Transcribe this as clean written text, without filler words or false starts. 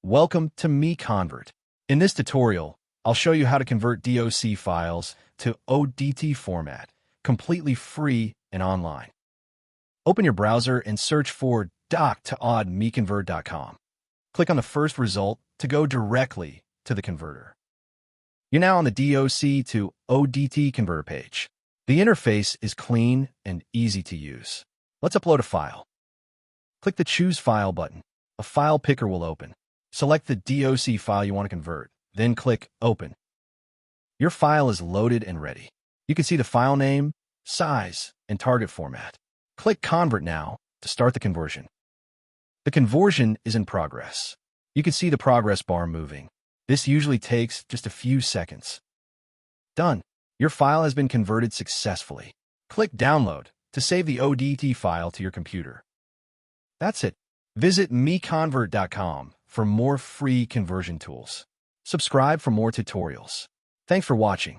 Welcome to MiConvert. In this tutorial, I'll show you how to convert DOC files to ODT format, completely free and online. Open your browser and search for doc2od.miconvert.com. Click on the first result to go directly to the converter. You're now on the DOC to ODT converter page. The interface is clean and easy to use. Let's upload a file. Click the Choose File button. A file picker will open. Select the DOC file you want to convert, then click Open. Your file is loaded and ready. You can see the file name, size, and target format. Click Convert now to start the conversion. The conversion is in progress. You can see the progress bar moving. This usually takes just a few seconds. Done. Your file has been converted successfully. Click Download to save the ODT file to your computer. That's it. Visit MiConvert.com for more free conversion tools. Subscribe for more tutorials. Thanks for watching.